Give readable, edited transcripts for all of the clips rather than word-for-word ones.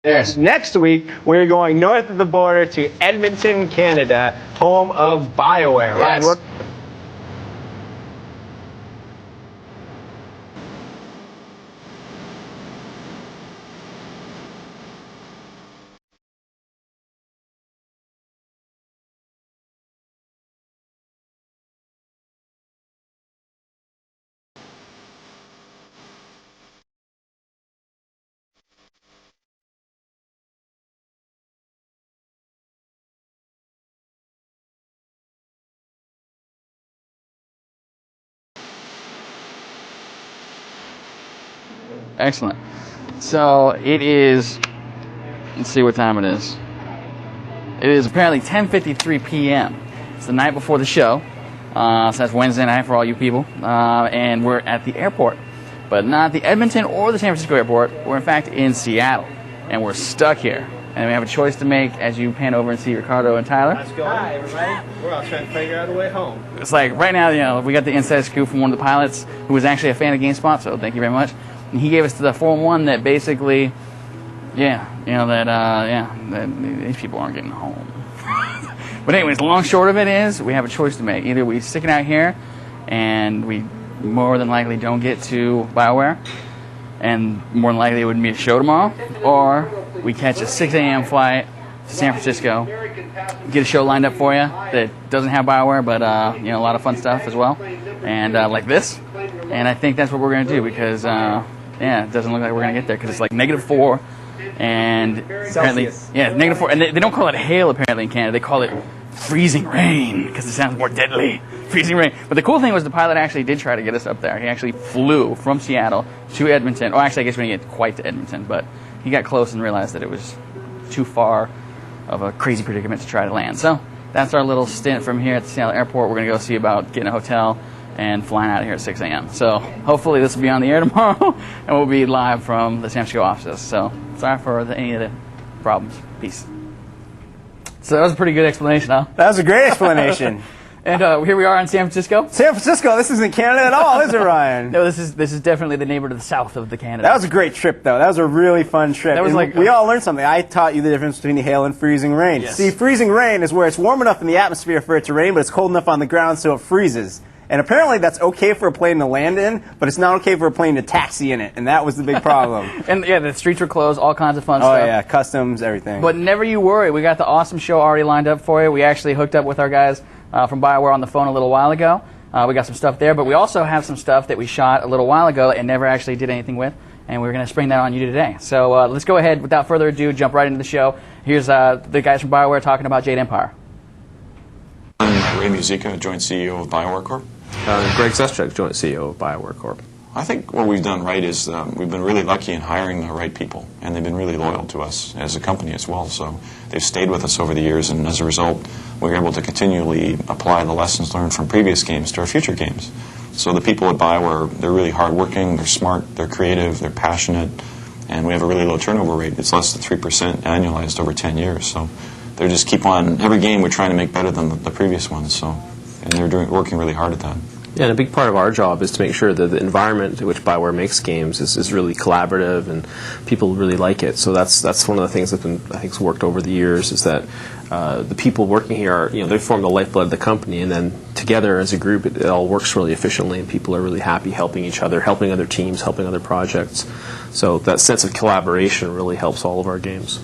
Yes. Next week, we're going north of the border to Edmonton, Canada, home of BioWare. Yes. Ryan, Excellent. So it is, let's see what time it is. It is apparently 10:53 p.m. It's the night before the show. So that's Wednesday night for all you people. And we're at the airport. But not the Edmonton or the San Francisco airport. We're in fact in Seattle. And we're stuck here. And we have a choice to make as you pan over and see Ricardo and Tyler. let's go. Hi, everybody. We're all trying to figure out a way home. It's like right now, you know, we got the inside scoop from one of the pilots who was actually a fan of GameSpot, so thank you very much. And he gave us the 4-1 that basically, that these people aren't getting home. But anyways, the long short of it is we have a choice to make. Either we stick it out here and we more than likely don't get to BioWare, and more than likely it wouldn't be a show tomorrow, or we catch a 6 a.m. flight to San Francisco, get a show lined up for you that doesn't have BioWare, but a lot of fun stuff as well, and like this. And I think that's what we're going to do because, it doesn't look like we're going to get there because it's like -4, and apparently, -4, and they don't call it hail apparently in Canada. They call it freezing rain because it sounds more deadly. Freezing rain. But the cool thing was the pilot actually did try to get us up there. He actually flew from Seattle to Edmonton. Oh, actually, I guess we didn't get quite to Edmonton, but he got close and realized that it was too far of a crazy predicament to try to land. So that's our little stint from here at the Seattle airport. We're going to go see about getting a hotel and flying out of here at 6 a.m. So hopefully this will be on the air tomorrow, and we'll be live from the San Francisco offices. So sorry for any of the problems. Peace. So that was a pretty good explanation, huh? That was a great explanation. And here we are in San Francisco. San Francisco, this isn't Canada at all, is it, Ryan? No, this is definitely the neighbor to the south of the Canada. That was a great trip, though. That was a really fun trip. That was like we all learned something. I taught you the difference between hail and freezing rain. Yes. See, freezing rain is where it's warm enough in the atmosphere for it to rain, but it's cold enough on the ground so it freezes. And apparently that's okay for a plane to land in, but it's not okay for a plane to taxi in it, and that was the big problem. And yeah, the streets were closed, all kinds of fun stuff. Oh yeah, customs, everything. But never you worry, we got the awesome show already lined up for you. We actually hooked up with our guys from BioWare on the phone a little while ago. We got some stuff there, but we also have some stuff that we shot a little while ago and never actually did anything with, and we're going to spring that on you today. So let's go ahead, without further ado, jump right into the show. Here's the guys from BioWare talking about Jade Empire. I'm Muzyka, joint CEO of BioWare Corp. Greg Zeschuk, joint CEO of BioWare Corp. I think what we've done right is we've been really lucky in hiring the right people, and they've been really loyal to us as a company as well. So they've stayed with us over the years, and as a result, we're able to continually apply the lessons learned from previous games to our future games. So the people at BioWare, they're really hardworking, they're smart, they're creative, they're passionate, and we have a really low turnover rate. It's less than 3% annualized over 10 years. So they just keep on, every game we're trying to make better than the previous ones. So, and they're working really hard at that. Yeah, and a big part of our job is to make sure that the environment in which BioWare makes games is really collaborative and people really like it. So that's one of the things that I think's worked over the years is that the people working here are, they form the lifeblood of the company, and then together as a group it all works really efficiently, and people are really happy helping each other, helping other teams, helping other projects. So that sense of collaboration really helps all of our games.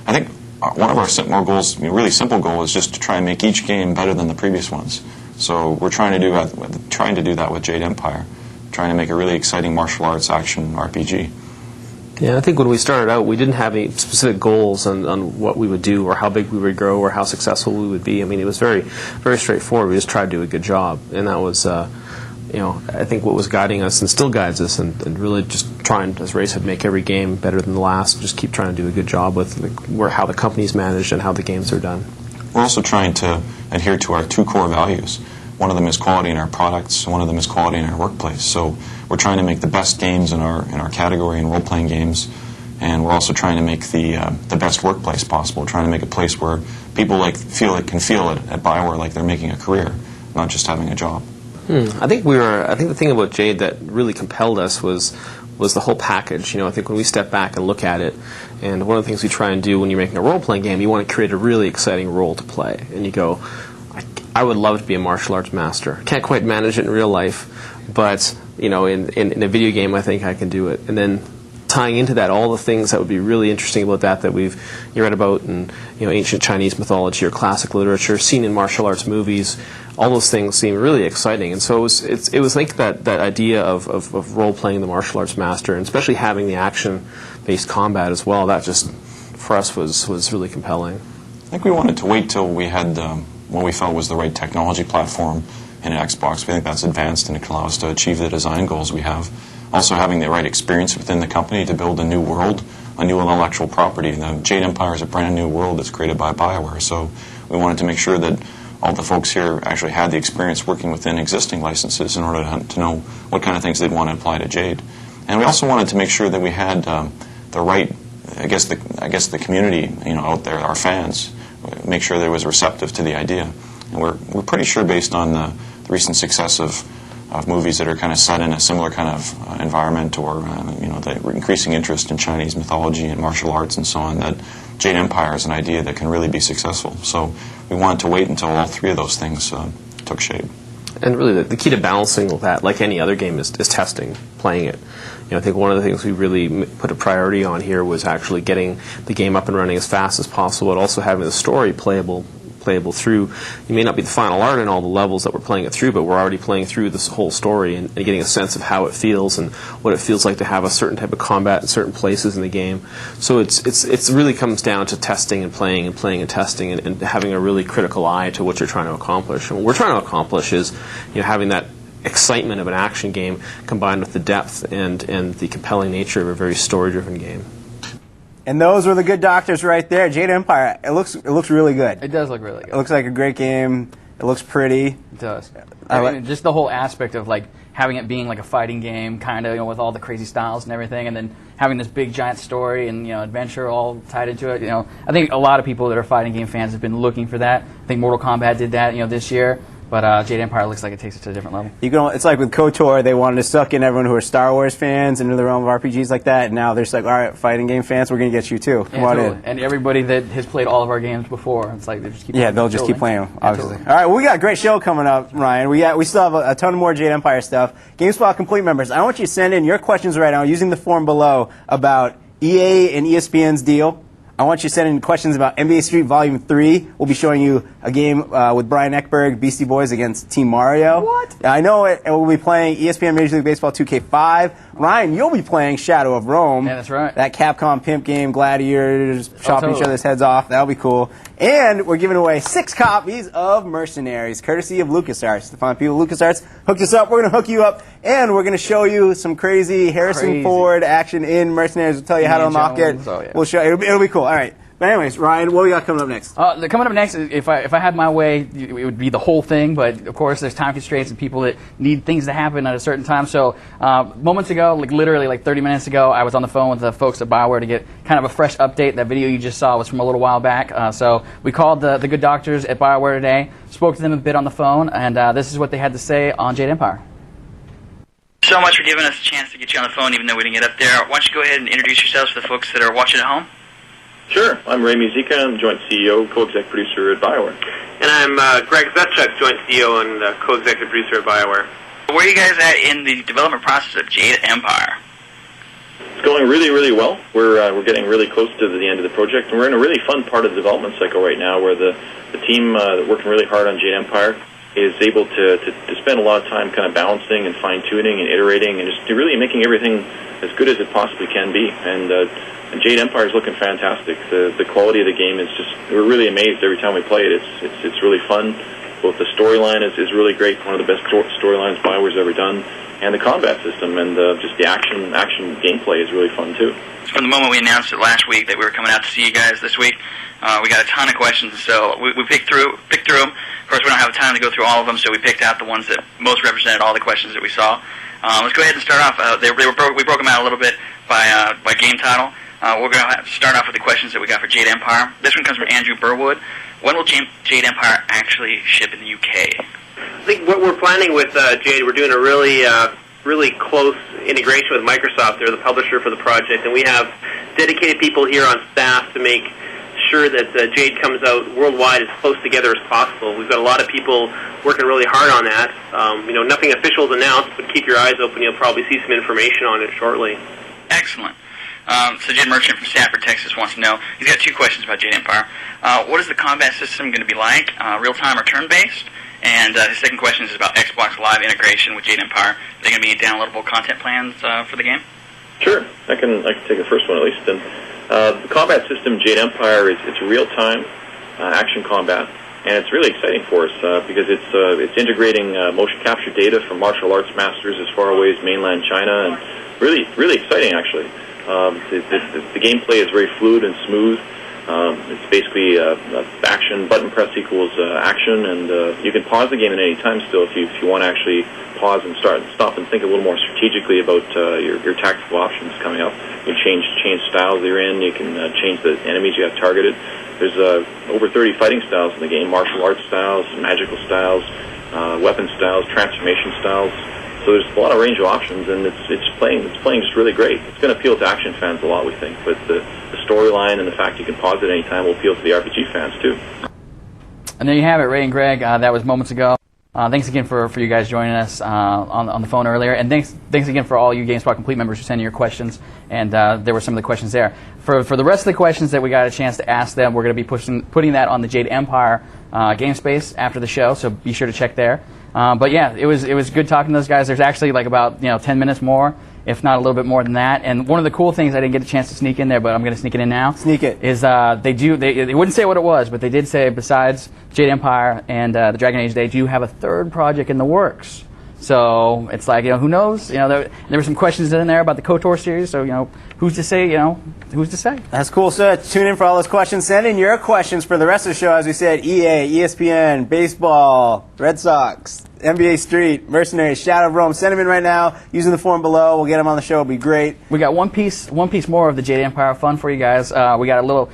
I think one of our more goals, really simple goal, is just to try and make each game better than the previous ones. So we're trying to do that with Jade Empire, trying to make a really exciting martial arts action RPG. Yeah, I think when we started out, we didn't have any specific goals on what we would do or how big we would grow or how successful we would be. I mean, it was very, very straightforward. We just tried to do a good job, and that was, I think what was guiding us and still guides us, and really just trying, as Ray said, make every game better than the last. Just keep trying to do a good job with how the company's managed and how the games are done. We're also trying to adhere to our 2 core values. One of them is quality in our products, one of them is quality in our workplace. So we're trying to make the best games in our category in role-playing games, and we're also trying to make the best workplace possible. We're trying to make a place where people can feel it at BioWare like they're making a career, not just having a job. I think the thing about Jade that really compelled us was was the whole package. I think when we step back and look at it, and one of the things we try and do when you're making a role-playing game, you want to create a really exciting role to play. And you go, I would love to be a martial arts master. Can't quite manage it in real life, but in a video game, I think I can do it. And then tying into that all the things that would be really interesting about that you read about in ancient Chinese mythology or classic literature, seen in martial arts movies, all those things seem really exciting. And so it was like that idea of role playing the martial arts master, and especially having the action based combat as well. That just for us was really compelling. I think we wanted to wait till we had what we felt was the right technology platform in Xbox. We think that's advanced and it can allow us to achieve the design goals we have. Also having the right experience within the company to build a new world, a new intellectual property. The Jade Empire is a brand new world that's created by BioWare, so we wanted to make sure that all the folks here actually had the experience working within existing licenses in order to know what kind of things they'd want to apply to Jade. And we also wanted to make sure that we had the right, I guess the community, out there, our fans, make sure they was receptive to the idea. And we're pretty sure, based on the recent success of movies that are kind of set in a similar kind of environment, or the increasing interest in Chinese mythology and martial arts and so on, that Jade Empire is an idea that can really be successful. So we wanted to wait until all three of those things took shape. And really, the key to balancing that, like any other game, is testing, playing it. I think one of the things we really put a priority on here was actually getting the game up and running as fast as possible, and also having the story playable through. You may not be the final art in all the levels that we're playing it through, but we're already playing through this whole story and getting a sense of how it feels and what it feels like to have a certain type of combat in certain places in the game. So it's really comes down to testing and playing and testing and having a really critical eye to what you're trying to accomplish. And what we're trying to accomplish is having that excitement of an action game combined with the depth and the compelling nature of a very story-driven game. And those were the good doctors right there. Jade Empire. It looks really good. It does look really good. It looks like a great game. It looks pretty. It does. I mean, just the whole aspect of having it being like a fighting game, kind of, with all the crazy styles and everything, and then having this big giant story and adventure all tied into it. I think a lot of people that are fighting game fans have been looking for that. I think Mortal Kombat did that, this year. But Jade Empire looks like it takes it to a different level. It's like with KOTOR, they wanted to suck in everyone who are Star Wars fans into the realm of RPGs like that, and now they're just like, all right, fighting game fans, we're going to get you too. Come on in. And everybody that has played all of our games before, it's like they just keep they'll just keep playing them, obviously. Totally. All right, well, we got a great show coming up, Ryan. We still have a ton more Jade Empire stuff. GameSpot Complete members, I want you to send in your questions right now using the form below about EA and ESPN's deal. I want you to send in questions about NBA Street Volume 3. We'll be showing you a game with Brian Eckberg, Beastie Boys against Team Mario. What? I know it. And we'll be playing ESPN Major League Baseball 2K5. Ryan, you'll be playing Shadow of Rome. Yeah, that's right. That Capcom pimp game, gladiators, chopping each other's heads off. That'll be cool. And we're giving away 6 copies of Mercenaries, courtesy of LucasArts. The fine people at LucasArts hooked us up. We're going to hook you up, and we're going to show you some crazy Harrison Ford action in Mercenaries. We'll tell you how to unlock it. Oh, yeah. We'll show you. It'll be cool. All right. But anyways, Ryan, what we got coming up next? Coming up next, if I had my way, it would be the whole thing. But of course, there's time constraints and people that need things to happen at a certain time. So moments ago, literally 30 minutes ago, I was on the phone with the folks at BioWare to get kind of a fresh update. That video you just saw was from a little while back. So we called the good doctors at BioWare today, spoke to them a bit on the phone, and this is what they had to say on Jade Empire. So much for giving us a chance to get you on the phone, even though we didn't get up there. Why don't you go ahead and introduce yourselves to the folks that are watching at home? Sure. I'm Ray Muzyka. I'm joint CEO, co-exec producer at BioWare. And I'm Greg Zeschuk, joint CEO and co-executive producer at BioWare. Where are you guys at in the development process of Jade Empire? It's going really, really well. We're getting really close to the end of the project, and we're in a really fun part of the development cycle right now, where the team working really hard on Jade Empire is able to spend a lot of time kind of balancing and fine-tuning and iterating and just really making everything as good as it possibly can be. And Jade Empire is looking fantastic. The quality of the game is we're really amazed every time we play it. It's really fun. Both the storyline is really great, one of the best storylines BioWare's ever done, and the combat system and just the action gameplay is really fun too. From the moment we announced it last week that we were coming out to see you guys this week, we got a ton of questions, so we picked through them. Of course, we don't have time to go through all of them, so we picked out the ones that most represented all the questions that we saw. Let's go ahead and start off. We broke them out a little bit by game title. We're going to start off with the questions that we got for Jade Empire. This one comes from Andrew Burwood. When will Jade Empire actually ship in the UK? I think what we're planning with Jade, we're doing a really really close integration with Microsoft. They're the publisher for the project, and we have dedicated people here on staff to make sure that Jade comes out worldwide as close together as possible. We've got a lot of people working really hard on that. Nothing official is announced, but keep your eyes open. You'll probably see some information on it shortly. Excellent. So Jim Merchant from Stafford, Texas wants to know, he's got two questions about Jade Empire. What is the combat system going to be like, real-time or turn-based? And his second question is about Xbox Live integration with Jade Empire. Are they going to be downloadable content plans for the game? Sure, I can take the first one at least. And the combat system, Jade Empire, it's real-time action combat, and it's really exciting for us because it's integrating motion capture data from martial arts masters as far away as mainland China, and really exciting actually. The gameplay is very fluid and smooth. It's basically action, button press equals action, and you can pause the game at any time still if you want to actually pause and stop and think a little more strategically about your tactical options coming up. You can change styles you're in, you can change the enemies you have targeted. There's over 30 fighting styles in the game, martial arts styles, magical styles, weapon styles, transformation styles. So there's a lot of range of options, and it's playing just really great. It's going to appeal to action fans a lot, we think, but the storyline and the fact you can pause it any time will appeal to the RPG fans too. And there you have it, Ray and Greg. That was moments ago. Thanks again for you guys joining us on the phone earlier, and thanks again for all you GameSpot Complete members who sent in your questions. And there were some of the questions there. For the rest of the questions that we got a chance to ask them, we're going to be putting that on the Jade Empire game space after the show, so be sure to check there. But yeah, it was good talking to those guys. There's actually like about 10 minutes more, if not a little bit more than that. And one of the cool things I didn't get a chance to sneak in there, but I'm going to sneak it in now. Sneak it. Is they wouldn't say what it was, but they did say besides Jade Empire and the Dragon Age, they do have a third project in the works. So it's like, who knows? There were some questions in there about the KOTOR series. So who's to say? Who's to say? That's cool. So tune in for all those questions. Send in your questions for the rest of the show. As we said, EA, ESPN, baseball, Red Sox, NBA Street, Mercenaries, Shadow of Rome. Send them in right now using the form below. We'll get them on the show. It'll be great. We got one piece more of the Jade Empire fun for you guys. We got a little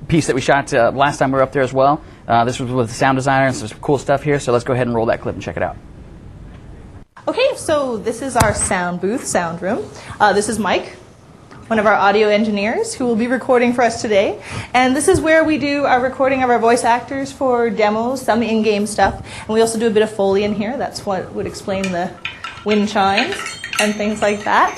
piece that we shot last time we were up there as well. This was with the sound designer and some cool stuff here. So let's go ahead and roll that clip and check it out. Okay, so this is our sound booth, sound room. This is Mike, one of our audio engineers, who will be recording for us today. And this is where we do our recording of our voice actors for demos, some in-game stuff. And we also do a bit of Foley in here. That's what would explain the wind chimes and things like that.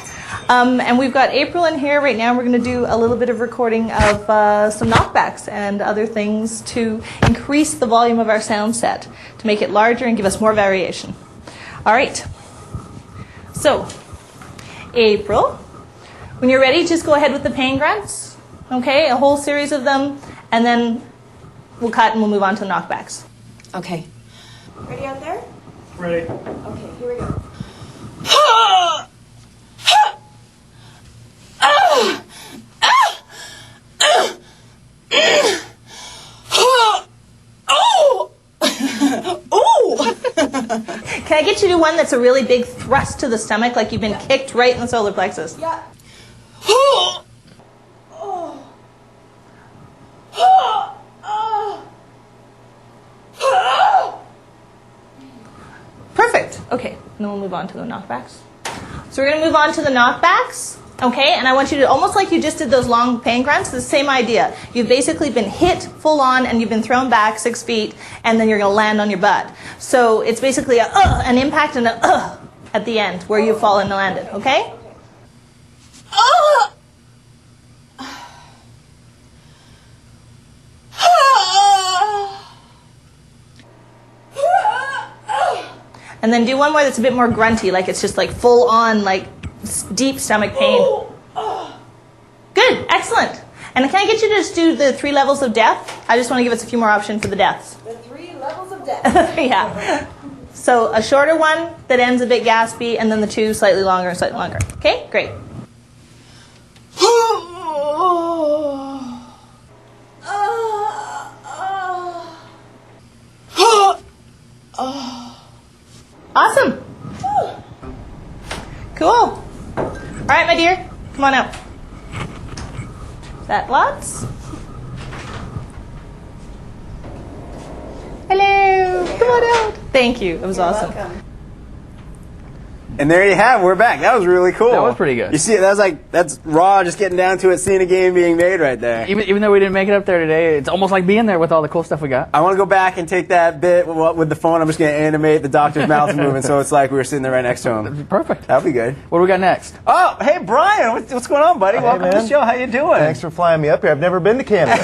And we've got April in here. Right now we're going to do a little bit of recording of some knockbacks and other things to increase the volume of our sound set, to make it larger and give us more variation. All right. So, April, when you're ready, just go ahead with the pain grunts. Okay, a whole series of them, and then we'll cut and we'll move on to the knockbacks. Okay. Ready out there? Ready. Okay, here we go. Can I get you to one that's a really big thrust to the stomach, like you've been kicked right in the solar plexus? Yeah. Perfect. Okay, then we'll move on to the knockbacks. So we're going to move on to the knockbacks. Okay, and I want you to, almost like you just did those long pain grunts, the same idea. You've basically been hit full on and you've been thrown back 6 feet and then you're going to land on your butt. So it's basically an impact and a at the end where you've fallen and landed, okay? And then do one more that's a bit more grunty, like it's just like full on, like deep stomach pain. Good, excellent. And can I get you to just do the 3 levels of death? I just want to give us a few more options for the deaths. The 3 levels of death. Yeah. So a shorter one that ends a bit gaspy, and then the 2 slightly longer and slightly longer. Okay, great. Awesome. Cool. All right, my dear, come on out. Is that lots? Hello. Come on out. Thank you. It was awesome. Welcome. And there you have it. We're back. That was really cool. That was pretty good. You see, that's raw, just getting down to it, seeing a game being made right there. Even though we didn't make it up there today, it's almost like being there with all the cool stuff we got. I want to go back and take that bit with the phone. I'm just going to animate the doctor's mouth moving so it's like we were sitting there right next to him. Perfect. That'd be good. What do we got next? Oh, hey, Brian. What's going on, buddy? Welcome to the man. show. How you doing? Thanks for flying me up here. I've never been to Canada.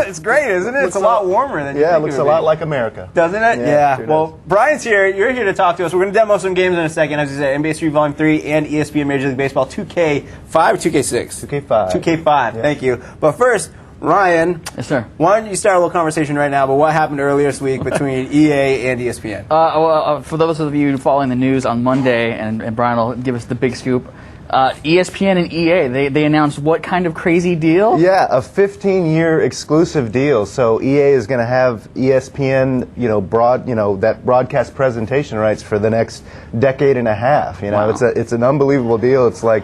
It's great, isn't it? It's a lot warmer than you Yeah, think it looks would a lot be. like America. Doesn't it? Yeah, sure Well, Brian's here. You're here to talk to us. We're going to demo some games in a second. As you said, NBA 3 Volume 3 and ESPN Major League Baseball 2K5 or 2K6? 2K5. 2K5. Yeah. Thank you. But first, Ryan. Yes, sir. Why don't you start a little conversation right now about what happened earlier this week between EA and ESPN? For those of you following the news on Monday, and Brian will give us the big scoop, ESPN and EA, they announced what kind of crazy deal? Yeah, a 15-year exclusive deal. So EA is going to have ESPN, that broadcast presentation rights for the next decade and a half. Wow. It's an unbelievable deal. It's like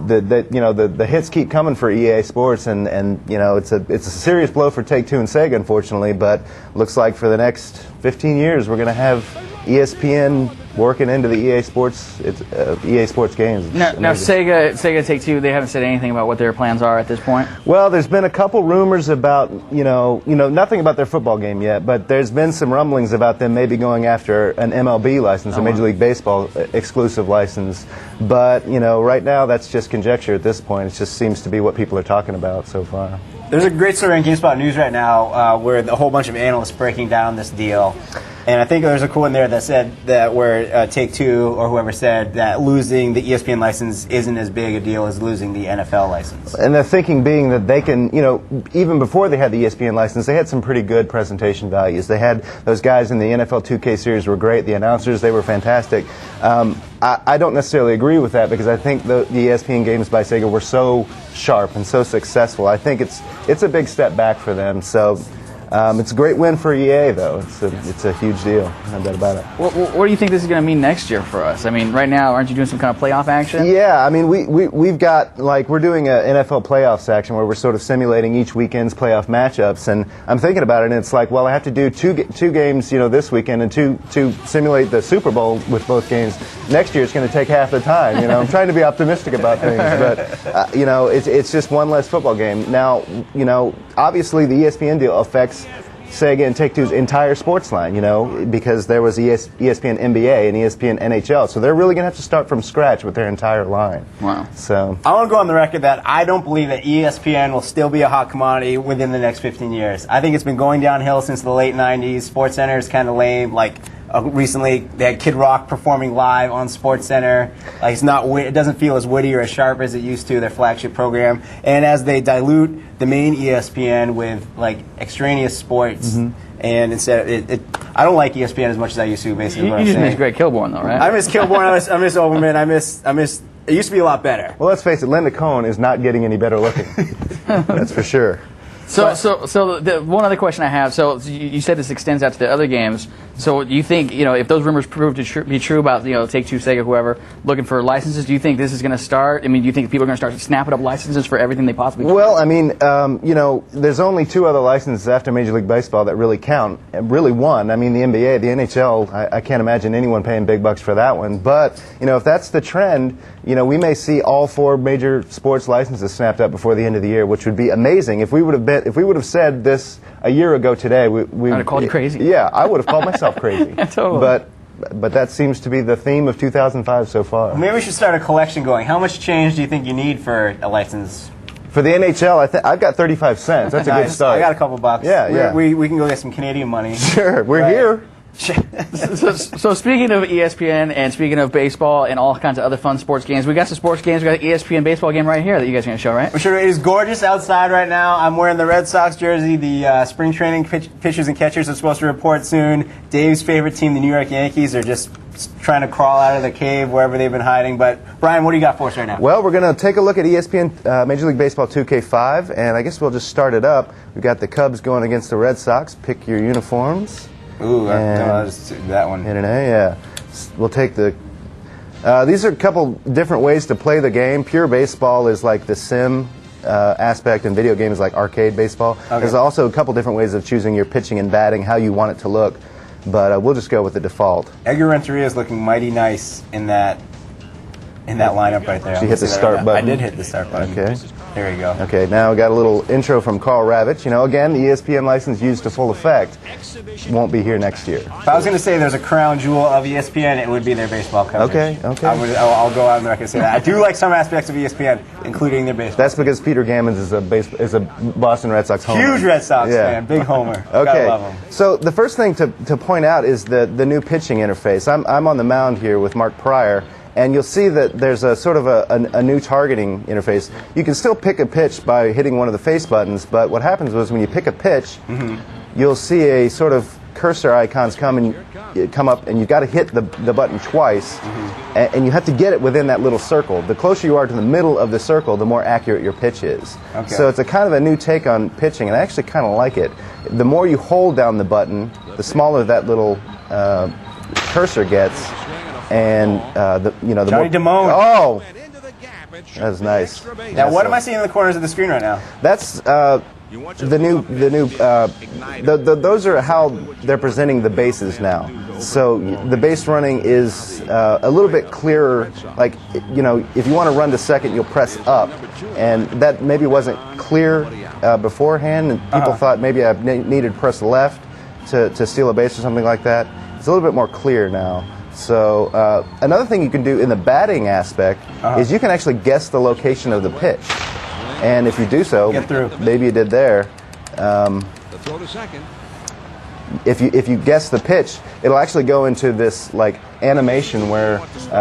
the hits keep coming for EA Sports, and it's a serious blow for Take-Two and Sega, unfortunately. But looks like for the next 15 years, we're going to have ESPN working into the EA Sports games. Now Sega Take-Two, they haven't said anything about what their plans are at this point. Well, there's been a couple rumors about, nothing about their football game yet, but there's been some rumblings about them maybe going after an MLB license, a Major League Baseball exclusive license. But, right now that's just conjecture at this point. It just seems to be what people are talking about so far. There's a great story in GameSpot News right now where a whole bunch of analysts breaking down this deal. And I think there's a quote in there that said that where Take-Two or whoever said that losing the ESPN license isn't as big a deal as losing the NFL license. And the thinking being that they can, even before they had the ESPN license, they had some pretty good presentation values. They had those guys in the NFL 2K series were great. The announcers, they were fantastic. I don't necessarily agree with that because I think the ESPN games by Sega were so sharp and so successful. I think it's a big step back for them. So it's a great win for EA, though. It's a huge deal, no doubt about it. What do you think this is going to mean next year for us? I mean, right now, aren't you doing some kind of playoff action? Yeah, I mean, we've got, we're doing an NFL playoffs action where we're sort of simulating each weekend's playoff matchups, and I'm thinking about it, and it's like, well, I have to do two games, this weekend, and to simulate the Super Bowl with both games. Next year, it's going to take half the time. I'm trying to be optimistic about things, but it's just one less football game. Now, obviously, the ESPN deal affects Sega and Take-Two's entire sports line, because there was ESPN NBA and ESPN NHL. So they're really going to have to start from scratch with their entire line. Wow. So I want to go on the record that I don't believe that ESPN will still be a hot commodity within the next 15 years. I think it's been going downhill since the late 90s. SportsCenter is kind of lame. Recently, they had Kid Rock performing live on SportsCenter. It doesn't feel as witty or as sharp as it used to, their flagship program. And as they dilute the main ESPN with extraneous sports, and instead, I don't like ESPN as much as I used to. Basically, You just miss Greg Kilborn, though, right? I miss Kilborn. I miss Overman. I miss. It used to be a lot better. well, let's face it, Linda Cohn is not getting any better looking. That's for sure. So the one other question I have. So you said this extends out to the other games. So you think, if those rumors prove to be true about, Take-Two, Sega, whoever, looking for licenses, do you think this is going to start? I mean, do you think people are going to start snapping up licenses for everything they possibly can? Well, I mean, there's only two other licenses after Major League Baseball that really count. Really one. I mean, the NBA, the NHL, I can't imagine anyone paying big bucks for that one. But, if that's the trend, we may see all four major sports licenses snapped up before the end of the year, which would be amazing. If we would have said this a year ago today, we I'd have called you crazy. Yeah, I would have called myself crazy. Totally. But that seems to be the theme of 2005 so far. Maybe we should start a collection going. How much change do you think you need for a license? For the NHL, I've got 35 cents. That's a good start. I got a couple bucks. Yeah. We can go get some Canadian money. Sure, we're here. So speaking of ESPN and speaking of baseball and all kinds of other fun sports games, we got some sports games. We got an ESPN baseball game right here that you guys are going to show, right? Sure, it is gorgeous outside right now. I'm wearing the Red Sox jersey. The spring training pitchers and catchers are supposed to report soon. Dave's favorite team, the New York Yankees, are just trying to crawl out of the cave wherever they've been hiding. But Brian, what do you got for us right now? Well, we're going to take a look at ESPN Major League Baseball 2K5, and I guess we'll just start it up. We've got the Cubs going against the Red Sox. Pick your uniforms. Ooh, I'll just do that one. Yeah. We'll take the... these are a couple different ways to play the game. Pure baseball is like the sim aspect, and video game is like arcade baseball. Okay. There's also a couple different ways of choosing your pitching and batting, how you want it to look. But we'll just go with the default. Edgar Renteria is looking mighty nice in that in that lineup right there. You hit the start button. I did hit the start button. Okay. There you go. Okay, now we got a little intro from Carl Ravitch. You know, again, the ESPN license used to full effect. Won't be here next year. If I was going to say there's a crown jewel of ESPN, it would be their baseball coverage. Okay. I'll go out on the record and say that. I do like some aspects of ESPN, including their baseball. That's because Peter Gammons is a Boston Red Sox homer. Huge Red Sox fan, big homer. Okay. Gotta love him. So the first thing to point out is the new pitching interface. I'm on the mound here with Mark Pryor. And you'll see that there's a sort of a new targeting interface. You can still pick a pitch by hitting one of the face buttons, but what happens was when you pick a pitch, you'll see a sort of cursor icons come up, and you've got to hit the button twice, and you have to get it within that little circle. The closer you are to the middle of the circle, the more accurate your pitch is. Okay. So it's a kind of a new take on pitching, and I actually kind of like it. The more you hold down the button, the smaller that little cursor gets. And the Johnny Damone. Oh, that's nice. Now, what am I seeing in the corners of the screen right now? That's the new. Those are how they're presenting the bases now. So the base running is a little bit clearer. Like, you know, if you want to run to second, you'll press up, and that maybe wasn't clear beforehand. And people thought maybe I needed to press left to steal a base or something like that. It's a little bit more clear now. So another thing you can do in the batting aspect is you can actually guess the location of the pitch. And if you do so, maybe you did there, if you guess the pitch, it'll actually go into this like animation where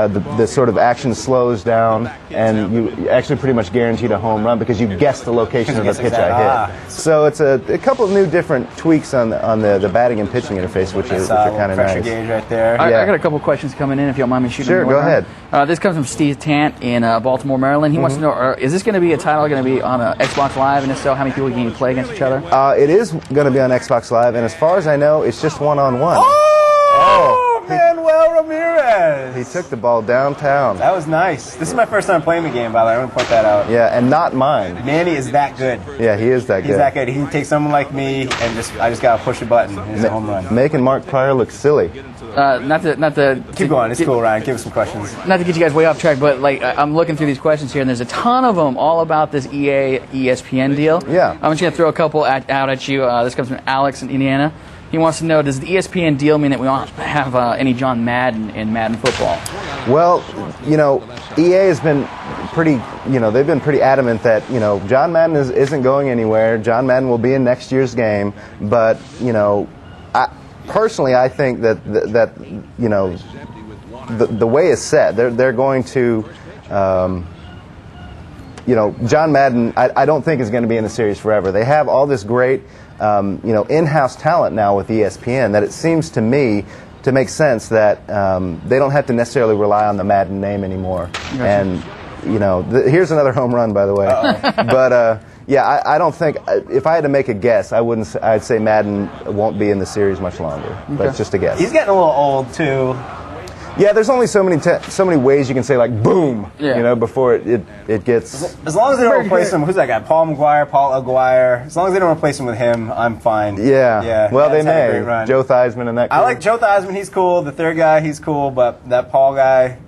the sort of action slows down, and you actually pretty much guaranteed a home run because you guessed the location of the pitch I hit. So it's a couple of new different tweaks on the batting and pitching interface, which are kind of nice. Pressure gauge right there. I got a couple questions coming in, if you don't mind me shooting. Sure, go ahead. This comes from Steve Tant in Baltimore, Maryland. He wants to know, is this going to be a title going to be on Xbox Live, and if so, how many people can you play against each other? It is going to be on Xbox Live, and as far as I know, it's just one-on-one. Oh, Manuel Ramirez. He took the ball downtown. That was nice. This is my first time playing the game, by the way. I want to point that out. Yeah, and not mine. Manny is that good. Yeah, he is that good. He's that good. He can take someone like me, and I just got to push a button. It's a home run. Making Mark Pryor look silly. Not to keep going. It's cool, Ryan. Give us some questions. Not to get you guys way off track, but like I'm looking through these questions here, and there's a ton of them all about this EA ESPN deal. Yeah. I'm just gonna throw a couple out at you. This comes from Alex in Indiana. He wants to know, does the ESPN deal mean that we won't have any John Madden in Madden football? Well, you know, EA has been pretty, they've been pretty adamant that, John Madden isn't going anywhere. John Madden will be in next year's game. But, personally, I think that the way is set. They're going to, John Madden, I don't think is going to be in the series forever. They have all this great, in-house talent now with ESPN that it seems to me to make sense that they don't have to necessarily rely on the Madden name anymore. Gotcha. And, here's another home run, by the way. But, yeah, I don't think, if I had to make a guess, I'd say Madden won't be in the series much longer. Okay. But it's just a guess. He's getting a little old, too. Yeah, there's only so many ways you can say, like, boom, before it gets... As long as they don't replace him, who's that guy? Paul Aguirre. As long as they don't replace him with him, I'm fine. Yeah. Well, they may. Joe Theismann and that guy. I like Joe Theismann. He's cool. The third guy, he's cool. But that Paul guy,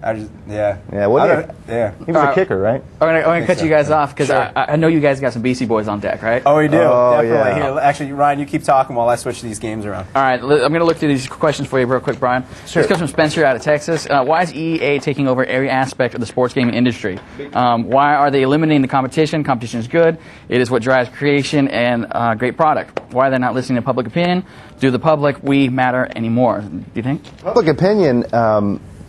Yeah, well, he was a kicker, right? I'm going to cut you guys off, because I know you guys got some BC Boys on deck, right? Oh, we do. Definitely. Yeah. Here, actually, Ryan, you keep talking while I switch these games around. All right, I'm going to look through these questions for you real quick, Brian. Sure. This comes from Spencer out of Texas. Why is EA taking over every aspect of the sports gaming industry? Why are they eliminating the competition? Competition is good. It is what drives creation and great product. Why are they not listening to public opinion? Do the public we matter anymore? Do you think? Public opinion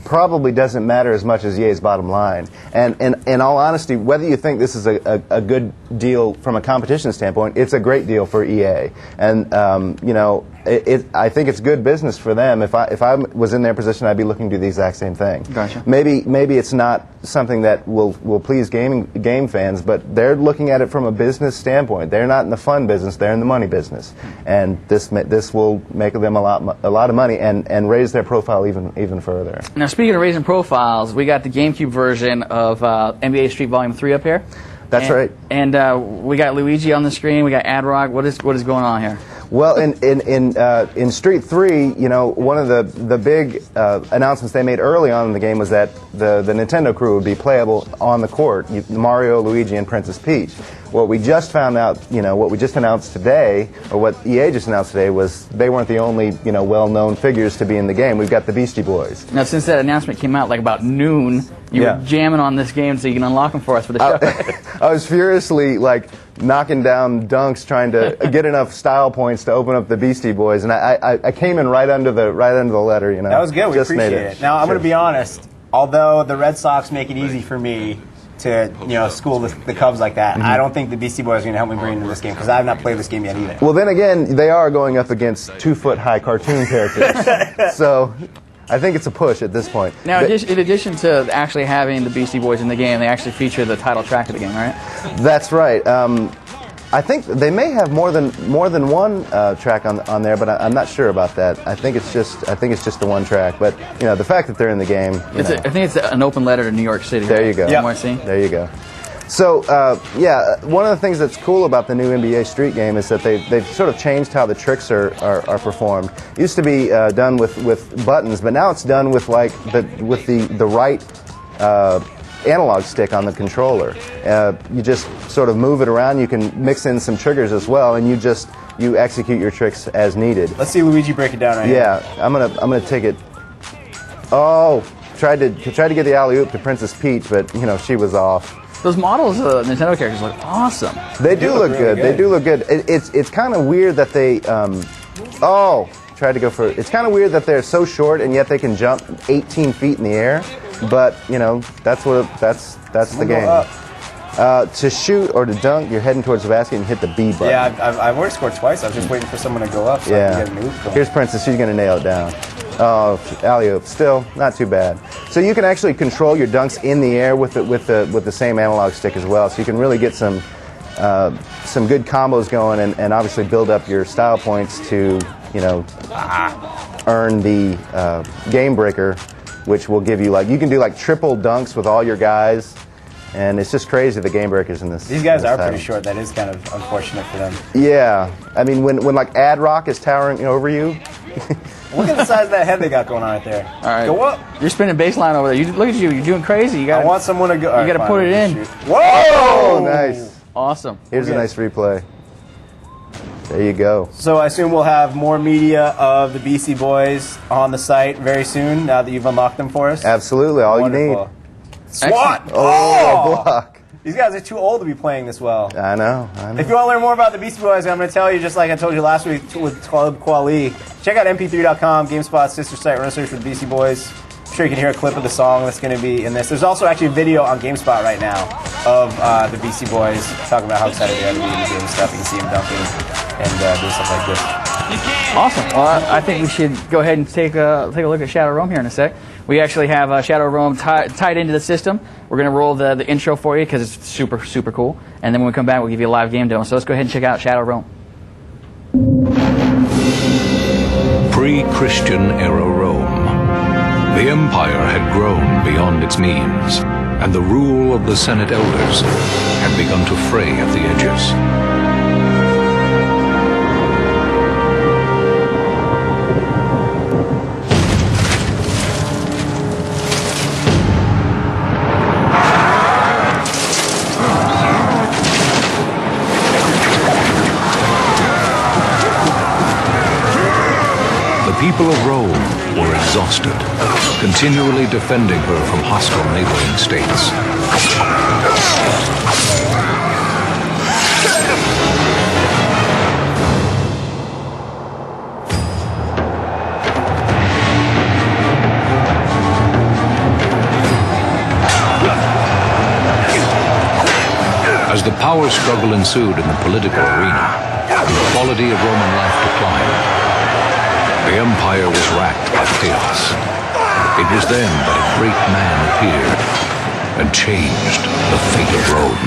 probably doesn't matter as much as EA's bottom line. And in all honesty, whether you think this is a good deal from a competition standpoint, it's a great deal for EA. And I think it's good business for them. If I was in their position, I'd be looking to do the exact same thing. Gotcha. Maybe it's not something that will please game fans, but they're looking at it from a business standpoint. They're not in the fun business; they're in the money business, and this will make them a lot of money and raise their profile even further. Now, speaking of raising profiles, we got the GameCube version of NBA Street Volume 3 up here. That's right. And we got Luigi on the screen. We got Adrock. What is going on here? Well, in Street 3, you know, one of the big announcements they made early on in the game was that the Nintendo crew would be playable on the court, Mario, Luigi, and Princess Peach. What we just found out, you know, what we just announced today, or what EA just announced today, was they weren't the only, you know, well-known figures to be in the game. We've got the Beastie Boys. Now, since that announcement came out, like about noon, you were jamming on this game so you can unlock them for us for the show. I was furiously, like, knocking down dunks trying to get enough style points to open up the Beastie Boys, and I came in right under the letter, you know. That was good. We just appreciate made it. Now, I'm going to be honest. Although the Red Sox make it easy for me to, you know, school the Cubs like that, I don't think the Beastie Boys are going to help me bring into this game because I have not played this game yet either. Well, then again, they are going up against 2-foot-high cartoon characters, so I think it's a push at this point. Now, in addition to actually having the Beastie Boys in the game, they actually feature the title track of the game, right? That's right. I think they may have more than one track on there, but I'm not sure about that. I think it's just the one track. But you know, the fact that they're in the game, I think it's an open letter to New York City. There you go. There you go. So yeah, one of the things that's cool about the new NBA Street game is that they've sort of changed how the tricks are performed. It used to be done with buttons, but now it's done with the right analog stick on the controller. You just sort of move it around. You can mix in some triggers as well, and you execute your tricks as needed. Let's see Luigi break it down right here. Yeah, I'm gonna take it. Oh, tried to get the alley oop to Princess Peach, but you know she was off. Those models of Nintendo characters look awesome. They do look good. They do look good. It's kind of weird that they. Tried to go for. It's kind of weird that they're so short and yet they can jump 18 feet in the air. But you know that's the game. To shoot or to dunk, you're heading towards the basket and hit the B button. Yeah, I've already scored twice. I was just waiting for someone to go up so I can get a move going. Here's Princess. She's gonna nail it down. Oh, alley-oop. Still not too bad. So you can actually control your dunks in the air with the same analog stick as well. So you can really get some good combos going and obviously build up your style points to earn the game breaker, which will give you you can do triple dunks with all your guys, and it's just crazy the game breakers in this. These guys are title. pretty short. That is kind of unfortunate for them. Yeah, I mean when Ad Rock is towering over you. Look at the size of that head they got going on right there. All right, go up. You're spinning baseline over there. Look at you. You're doing crazy. I want someone to go. You got to put it in. Whoa! Oh, nice. Awesome. Here's a nice replay. There you go. So I assume we'll have more media of the Beastie Boys on the site very soon now that you've unlocked them for us? Absolutely. All Wonderful. you need. SWAT! Oh, block. These guys are too old to be playing this well. I know. If you want to learn more about the Beastie Boys, I'm going to tell you just like I told you last week with Club Kuali. Check out mp3.com, GameSpot's sister site. Run a search for the Beastie Boys. I'm sure you can hear a clip of the song that's going to be in this. There's also actually a video on GameSpot right now of the Beastie Boys talking about how excited they are to be in the game and stuff. You can see them dunking and doing stuff like this. Awesome. Well, I think we should go ahead and take a look at Shadow Realm here in a sec. We actually have Shadow Realm tied into the system. We're going to roll the intro for you because it's super, super cool. And then when we come back, we'll give you a live game demo. So let's go ahead and check out Shadow Realm. Pre-Christian era Rome. The empire had grown beyond its means, and the rule of the Senate elders had begun to fray at the edges. The people of Rome were exhausted, continually defending her from hostile neighboring states. As the power struggle ensued in the political arena, and the quality of Roman life declined, the empire was racked by chaos. It was then that a great man appeared and changed the fate of Rome.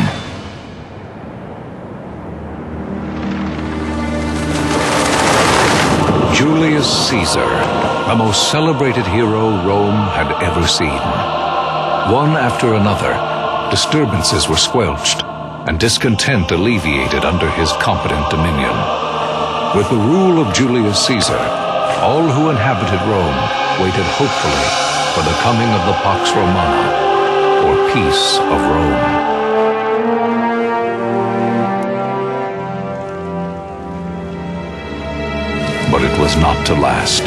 Julius Caesar, the most celebrated hero Rome had ever seen. One after another, disturbances were squelched and discontent alleviated under his competent dominion. With the rule of Julius Caesar, all who inhabited Rome waited hopefully for the coming of the Pax Romana, or peace of Rome. But it was not to last.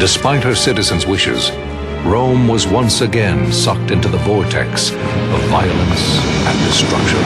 Despite her citizens' wishes, Rome was once again sucked into the vortex of violence and destruction.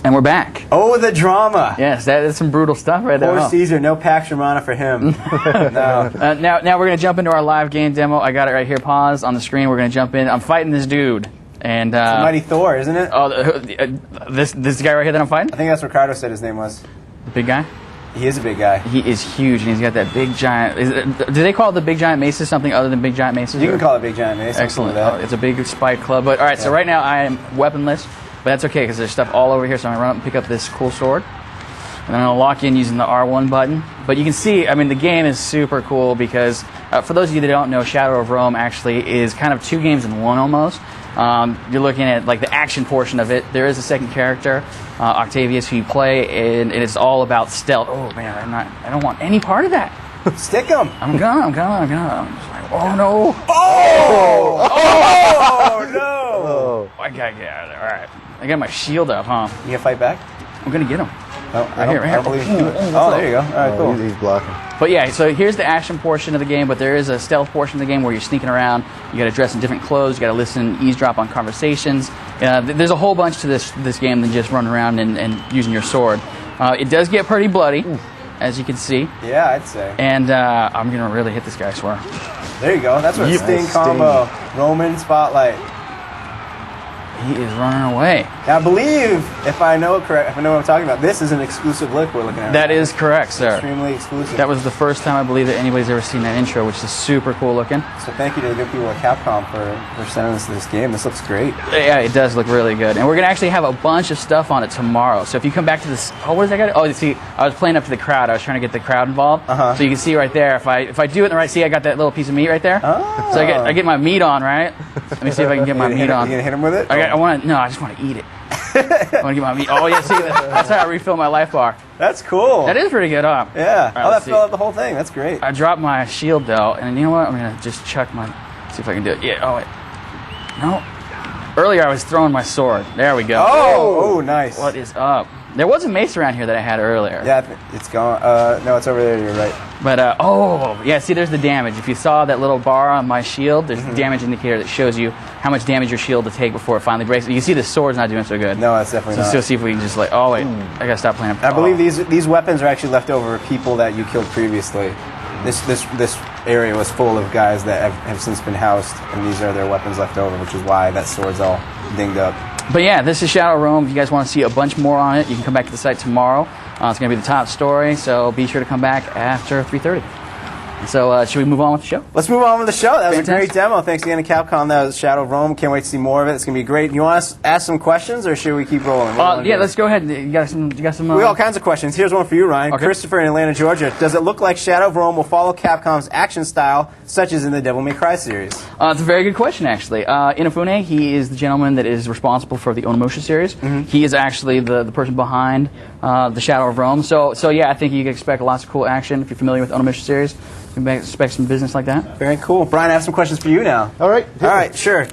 And we're back. Oh, the drama. Yes, that is some brutal stuff right there. Poor Caesar, no Pax Romana for him. No. Now we're going to jump into our live game demo. I got it right here. Pause on the screen. We're going to jump in. I'm fighting this dude. And it's Mighty Thor, isn't it? Oh, this guy right here that I'm fighting? I think that's what Ricardo said his name was. The big guy? He is a big guy. He is huge, and he's got that big giant... do they call the big giant maces something other than big giant maces? You can call it big giant mace. Excellent. It's a big spike club. But all right, so right now I am weaponless, but that's okay because there's stuff all over here. So I'm gonna run up and pick up this cool sword, and then I'm gonna lock in using the R1 button. But you can see, I mean, the game is super cool because for those of you that don't know, Shadow of Rome actually is kind of 2 games in 1 almost. You're looking at like the action portion of it. There is a second character, Octavius, who you play, and it's all about stealth. Oh man, I don't want any part of that. Stick him. I'm gonna. I'm just like, oh no. Oh no. I gotta get out of there. All right. I got my shield up, huh? You gonna fight back? I'm gonna get him. Oh, right here. I believe you. Oh, there you go. All right, cool. He's blocking. But yeah, so here's the action portion of the game, but there is a stealth portion of the game where you're sneaking around. You got to dress in different clothes. You got to listen, eavesdrop on conversations. There's a whole bunch to this game than just running around and using your sword. It does get pretty bloody, as you can see. Yeah, I'd say. And I'm gonna really hit this guy, I swear. There you go. That's what Sting combo. Roman Spotlight. He is running away. Now, I believe, if I know what I'm talking about, this is an exclusive look we're looking at. That is correct, sir. Extremely exclusive. That was the first time I believe that anybody's ever seen that intro, which is super cool looking. So thank you to the good people at Capcom for sending us this game. This looks great. Yeah, it does look really good. And we're going to actually have a bunch of stuff on it tomorrow. So if you come back to this... Oh, what does that got? Oh, you see, I was playing up to the crowd. I was trying to get the crowd involved. So you can see right there, if I do it in the right... See, I got that little piece of meat right there. Oh. So I get my meat on, right? Let me see if I can get my meat on. You going to hit him with it? I just want to eat it. I want to get my meat. Oh, yeah, see, that's how I refill my life bar. That's cool. That is pretty good, huh? Yeah. Right, that filled up the whole thing. That's great. I dropped my shield, though, and you know what? I'm going to just chuck my... See if I can do it. Yeah, oh, wait. No. Earlier, I was throwing my sword. There we go. Oh, nice. What is up? There was a mace around here that I had earlier. Yeah, it's gone. No, it's over there. You're right. But, oh, yeah, see, there's the damage. If you saw that little bar on my shield, there's the damage indicator that shows you how much damage your shield will take before it finally breaks. You can see the sword's not doing so good. No, that's definitely not. So let's see if we can just like, oh, wait, I got to stop playing. I believe these weapons are actually left over people that you killed previously. This area was full of guys that have since been housed, and these are their weapons left over, which is why that sword's all dinged up. But yeah, this is Shadow of Rome. If you guys want to see a bunch more on it, you can come back to the site tomorrow. It's going to be the top story, so be sure to come back after 3:30. So should we move on with the show? Let's move on with the show. That was Fantastic. a great demo. Thanks again to Capcom. That was Shadow of Rome. Can't wait to see more of it. It's going to be great. You want to ask some questions, or should we keep rolling? Yeah, let's go ahead. You got some? We got all kinds of questions. Here's one for you, Ryan. Okay. Christopher in Atlanta, Georgia. Does it look like Shadow of Rome will follow Capcom's action style, such as in the Devil May Cry series? It's a very good question, actually. Inafune, he is the gentleman that is responsible for the Onimusha series. He is actually the person behind the Shadow of Rome. So yeah, I think you can expect lots of cool action if you're familiar with the Onimusha series. You can expect some business like that. Very cool. Brian, I have some questions for you now. All right. All right, sure.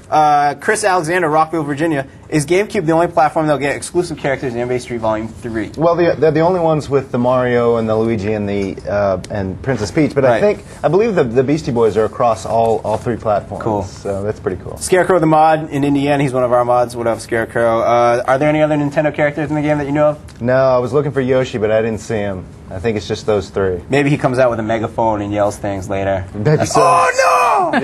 Chris Alexander, Rockville, Virginia. Is GameCube the only platform that'll get exclusive characters in NBA Street Volume 3? Well, they're the only ones with the Mario and the Luigi and the and Princess Peach. But Right. I believe the Beastie Boys are across all 3 platforms. Cool. So that's pretty cool. Scarecrow the mod in Indiana, he's one of our mods. What up, Scarecrow? Are there any other Nintendo characters in the game that you know of? No, I was looking for Yoshi, but I didn't see him. I think it's just those 3. Maybe he comes out with a megaphone and yells things later. Maybe so. Oh no!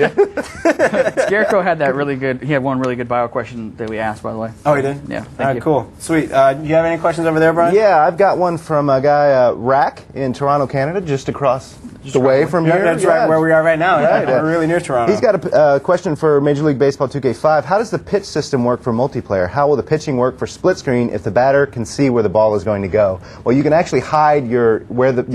Scarecrow had that really good. He had one really good bio question that we asked, by the way. Oh, he did? Yeah. All Thank right, you. cool. Sweet. Do you have any questions over there, Brian? Yeah, I've got one from a guy, Rack, in Toronto, Canada, just across the way from here. That's right where we are right now. Right, We're really near Toronto. He's got a question for Major League Baseball 2K5. How does the pitch system work for multiplayer? How will the pitching work for split screen if the batter can see where the ball is going to go? Well, you can actually hide your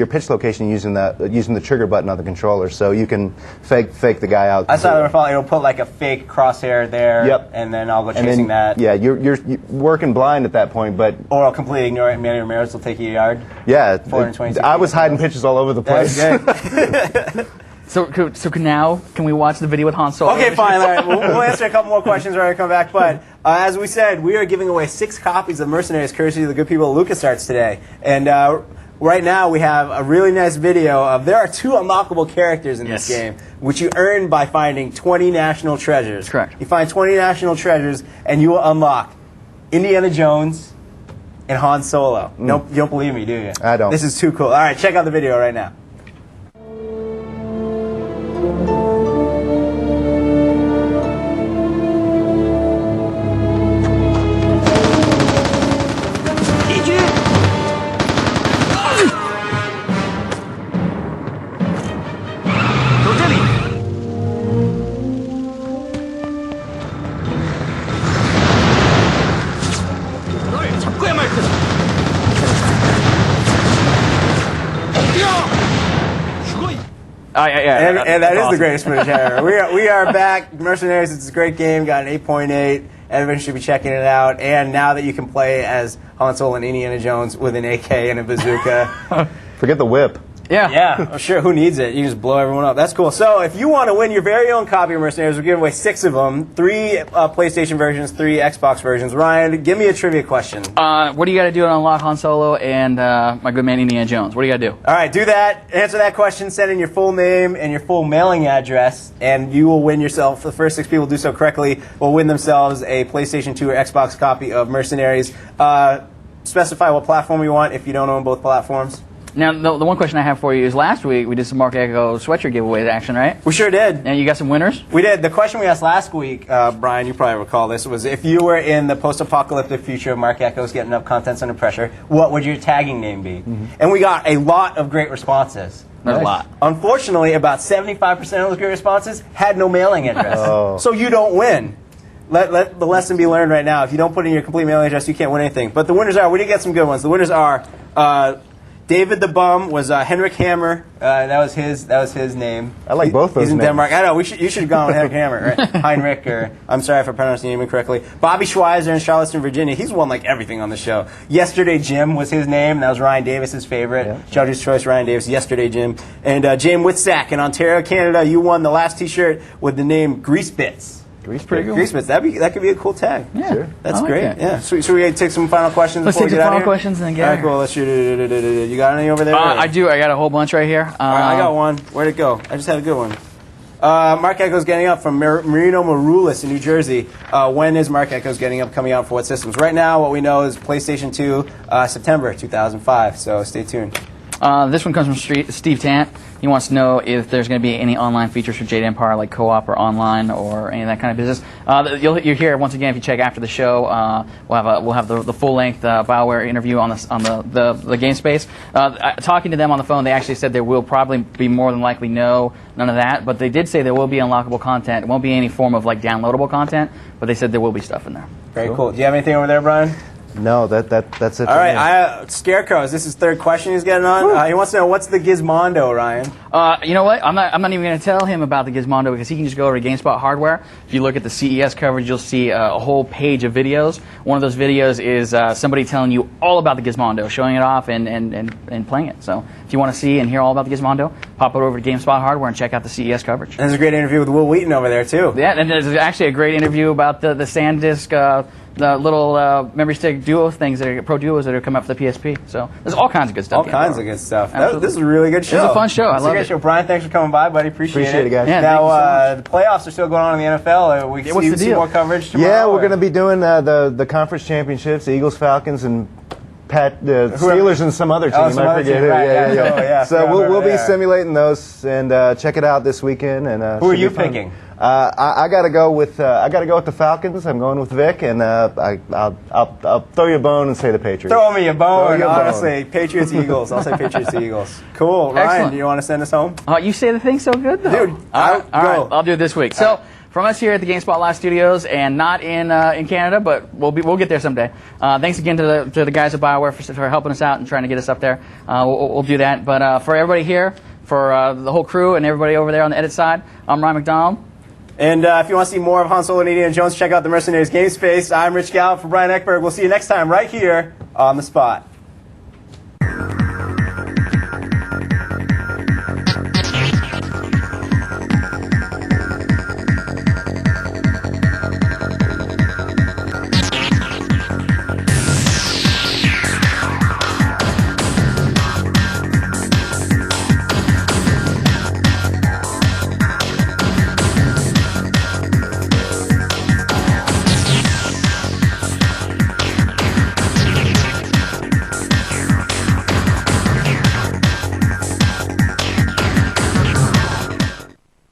pitch location using the trigger button on the controller, so you can fake the guy out. I saw that it'll put like a fake crosshair there, Yep. and then I'll go And chasing then, that. Yeah, you're working blind at that point, but Or I'll completely ignore it, and Manny Ramirez will take you a yard. yeah, 426 I was hiding pitches all over the place. That's good. So now, can we watch the video with Han Solo? Okay, fine. All right. We'll answer a couple more questions when I come back. But as we said, we are giving away 6 copies of Mercenaries courtesy of the good people at LucasArts today. And right now we have a really nice video of there are 2 unlockable characters in this game, which you earn by finding 20 national treasures. Correct. You find 20 national treasures, and you will unlock Indiana Jones and Han Solo. Nope, you don't believe me, do you? I don't. This is too cool. All right, check out the video right now. And that is the greatest footage ever. We are back. Mercenaries, it's a great game. Got an 8.8. Everyone should be checking it out. And now that you can play as Han Solo and Indiana Jones with an AK and a bazooka. Forget the whip. Yeah, sure. Who needs it? You just blow everyone up. That's cool. So if you want to win your very own copy of Mercenaries, we're giving away 6 of them. 3 PlayStation versions, 3 Xbox versions. Ryan, give me a trivia question. What do you got to do to unlock Han Solo and my good man Indiana Jones? What do you got to do? All right, do that. Answer that question. Send in your full name and your full mailing address, and you will win yourself. The first 6 people who do so correctly will win themselves a PlayStation 2 or Xbox copy of Mercenaries. Specify what platform you want if you don't own both platforms. Now, the one question I have for you is last week we did some Mark Echo sweatshirt giveaway action, right? We sure did. And you got some winners? We did. The question we asked last week, Brian, you probably recall this, was if you were in the post-apocalyptic future of Mark Echo's Getting Up Contents Under Pressure, what would your tagging name be? And we got a lot of great responses. There's a lot. Unfortunately, about 75% of those great responses had no mailing address. So you don't win. Let the lesson be learned right now. If you don't put in your complete mailing address, you can't win anything. But the winners are, we did get some good ones. The winners are David the Bum was Henrik Hammer. That was his name. I like both those He's in names. Denmark. I know. You should have gone with Henrik Hammer. Right? Heinrich, or I'm sorry if I pronounced the name incorrectly. Bobby Schweizer in Charlottesville, Virginia. He's won like everything on the show. Yesterday Jim was his name. That was Ryan Davis's favorite. Yeah. Judge's choice, Ryan Davis. Yesterday Jim. And James Witsack in Ontario, Canada. You won the last T-shirt with the name Grease Bits. Pretty cool. Grease Bits. that could be a cool tag. Yeah, sure. That's like great. that. Yeah. So we take some final questions. Let's before take we some get out final of here? questions and then get All out right, of here. cool. Let's shoot it. You got any over there? I do. I got a whole bunch right here. All right, I got one. Where'd it go? I just had a good one. Mark Echo's Getting Up from Marino Maroulis in New Jersey. When is Mark Echo's Getting Up coming out for what systems? Right now, what we know is PlayStation 2, September 2005. So stay tuned. This one comes from Steve Tant. He wants to know if there's going to be any online features for Jade Empire, like co-op or online or any of that kind of business. You'll hear once again if you check after the show. We'll have the full length BioWare interview on the game space. Talking to them on the phone, they actually said there will probably be more than likely none of that, but they did say there will be unlockable content. It won't be any form of like downloadable content, but they said there will be stuff in there. Very cool. Do you have anything over there, Brian? No, that's it. All right, Scarecrow. Is this his 3rd question he's getting on? He wants to know what's the Gizmondo, Ryan. You know what? I'm not even going to tell him about the Gizmondo because he can just go over to GameSpot Hardware. If you look at the CES coverage, you'll see a whole page of videos. One of those videos is somebody telling you all about the Gizmondo, showing it off and playing it. So if you want to see and hear all about the Gizmondo, pop it over to GameSpot Hardware and check out the CES coverage. There's a great interview with Will Wheaton over there, too. Yeah, and there's actually a great interview about the SanDisk, the little memory stick duo things, Pro Duos that are coming up for the PSP. So there's all kinds of good stuff. All kinds of good stuff. Absolutely. This is a really good show. It was a fun show. I love it. Show. Brian, thanks for coming by, buddy. Appreciate it, guys. Yeah, now, thank you so much. the playoffs are still going on in the NFL. We what's the see deal? more coverage tomorrow. Yeah, we're going to be doing the conference championships, Eagles, Falcons, and Steelers and some other team. Oh, some I other forget team, who. right, yeah. So we'll be simulating those and check it out this weekend. And who are should you be fun. picking? I got to go with the Falcons. I'm going with Vic, and I'll throw you a bone and say the Patriots. Throw me a bone, you a bone. honestly. Patriots, Eagles. I'll say Patriots, Eagles. Cool. Ryan, Excellent. do you want to send us home? You say the thing so good, though. Dude, all right, go. I'll do it this week. So, from us here at the GameSpot Live Studios, and not in Canada, but we'll get there someday. Thanks again to the guys at BioWare for helping us out and trying to get us up there. We'll do that. But for everybody here, for the whole crew and everybody over there on the edit side, I'm Ryan MacDonald. And if you want to see more of Han Solo and Indiana Jones, check out the Mercenaries Game Space. I'm Rich Gallup for Brian Eckberg. We'll see you next time right here on The Spot.